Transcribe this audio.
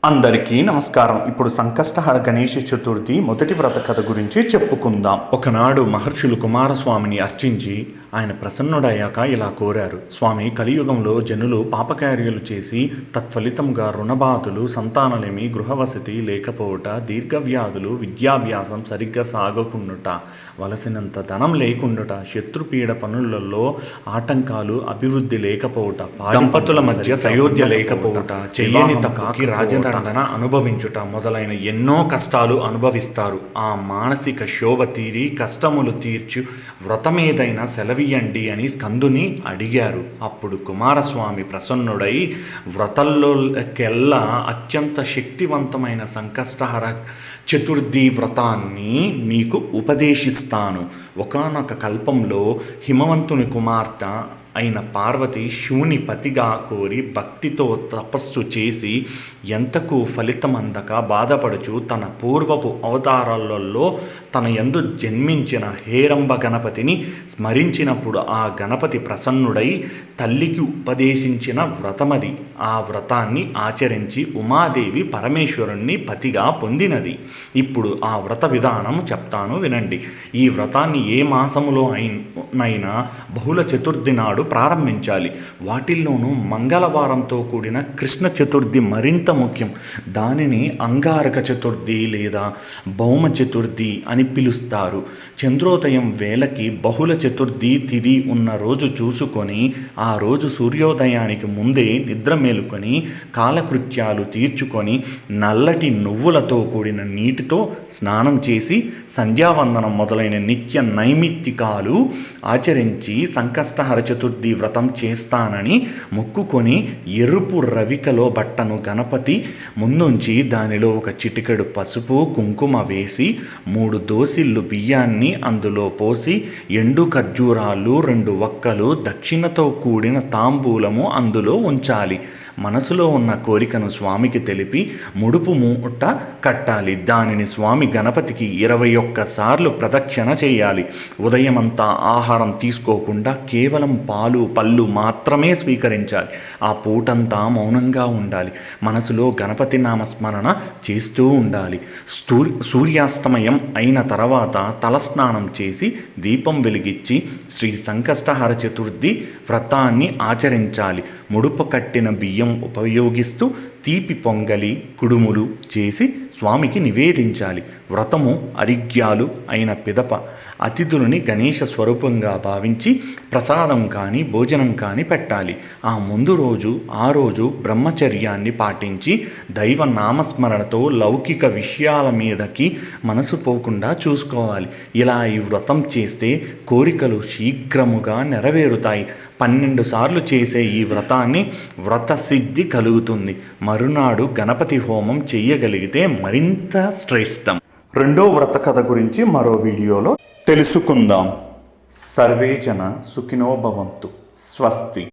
అందరికీ నమస్కారం. ఇప్పుడు సంకష్టహర గణేష చతుర్థి మొదటి వ్రత కథ గురించి చెప్పుకుందాం. ఒకనాడు మహర్షులు కుమారస్వామిని అర్చించి ఆయన ప్రసన్నుడయ్యాక ఇలా కోరారు: స్వామి, కలియుగంలో జనులు పాపకార్యాలు చేసి తత్ఫలితంగా రుణబాధలు, సంతానలేమి, గృహవసతి లేకపోవట, దీర్ఘవ్యాధులు, విద్యాభ్యాసం సరిగ్గా సాగకుండుట, వలసినంత ధనం లేకుండుట, శత్రుపీడ పనులలో ఆటంకాలు, అభివృద్ధి లేకపోవట, దంపతుల మధ్య సయోధ్య లేకపోవట, చెయ్యని తప్పుకి రాజదండన అనుభవించుట మొదలైన ఎన్నో కష్టాలు అనుభవిస్తారు. ఆ మానసిక శోభ తీరి కష్టములు తీర్చు వ్రతమేదైనా సెలవియండి అని స్కందుని అడిగారు. అప్పుడు కుమారస్వామి ప్రసన్నుడై, వ్రతల్లోకెల్లా అత్యంత శక్తివంతమైన సంకష్టహర చతుర్థి వ్రతాన్ని మీకు ఉపదేశిస్తాను. ఒకానొక కల్పంలో హిమవంతుని కుమార్తె అయిన పార్వతి శివుని పతిగా కోరి భక్తితో తపస్సు చేసి ఎంతకు ఫలితం అందక బాధపడుచు తన పూర్వపు అవతారాలలో తన యందు జన్మించిన హేరంబ గణపతిని స్మరించినప్పుడు ఆ గణపతి ప్రసన్నుడై తల్లికి ఉపదేశించిన వ్రతమది. ఆ వ్రతాన్ని ఆచరించి ఉమాదేవి పరమేశ్వరుణ్ణి పతిగా పొందినది. ఇప్పుడు ఆ వ్రత విధానం చెప్తాను, వినండి. ఈ వ్రతాన్ని ఏ మాసములో అయినా బహుళ చతుర్థి నాడు ప్రారంభించాలి. వాటిల్లోనూ మంగళవారంతో కూడిన కృష్ణ చతుర్థి మరింత ముఖ్యం. దానిని అంగారక చతుర్థి లేదా భౌమ చతుర్థి అని పిలుస్తారు. చంద్రోదయం వేళకి బహుళ చతుర్థి తిథి ఉన్న రోజు చూసుకొని ఆ రోజు సూర్యోదయానికి ముందే నిద్ర మేలుకొని కాలకృత్యాలు తీర్చుకొని నల్లటి నువ్వులతో కూడిన నీటితో స్నానం చేసి సంధ్యావందనం మొదలైన నిత్య నైమిత్తికాలు ఆచరించి సంకష్టహర చతుర్థి వ్రతం చేస్తానని మొక్కుకొని ఎరుపు రవికలో బట్టను గణపతి ముందుంచి దానిలో ఒక చిటికెడు పసుపు కుంకుమ వేసి 3 దోసిళ్ళు బియ్యాన్ని అందులో పోసి ఎండు ఖర్జూరాలు 2 వక్కలు దక్షిణతో కూడిన తాంబూలము అందులో ఉంచాలి. మనసులో ఉన్న కోరికను స్వామికి తెలిపి ముడుపు మూట కట్టాలి. దానిని స్వామి గణపతికి 21 సార్లు ప్రదక్షిణ చేయాలి. ఉదయమంతా ఆహారం తీసుకోకుండా కేవలం పాలు పళ్ళు మాత్రమే స్వీకరించాలి. ఆ పూటంతా మౌనంగా ఉండాలి. మనసులో గణపతి నామస్మరణ చేస్తూ ఉండాలి. సూర్యాస్తమయం అయిన తర్వాత తలస్నానం చేసి దీపం వెలిగించి శ్రీ సంకష్టహర చతుర్థి వ్రతాన్ని ఆచరించాలి. ముడుపు కట్టిన బియ్యం ఉపయోగిస్తూ తీపి పొంగలి, కుడుములు చేసి స్వామికి నివేదించాలి. వ్రతము అరిగ్యాలు అయిన పిదప అతిథులని గణేష స్వరూపంగా భావించి ప్రసాదం కానీ భోజనం కానీ పెట్టాలి. ఆ ముందు రోజు బ్రహ్మచర్యాన్ని పాటించి దైవ నామస్మరణతో లౌకిక విషయాల మీదకి మనసు పోకుండా చూసుకోవాలి. ఇలా ఈ వ్రతం చేస్తే కోరికలు శీఘ్రముగా నెరవేరుతాయి. 12 సార్లు చేసే ఈ వ్రతాన్ని వ్రత సిద్ధి కలుగుతుంది. మరునాడు గణపతి హోమం చెయ్యగలిగితే మరింత శ్రేష్టం. రెండో వ్రత కథ గురించి మరో వీడియోలో తెలుసుకుందాం. సర్వే జన సుఖినో భవంతు. స్వస్తి.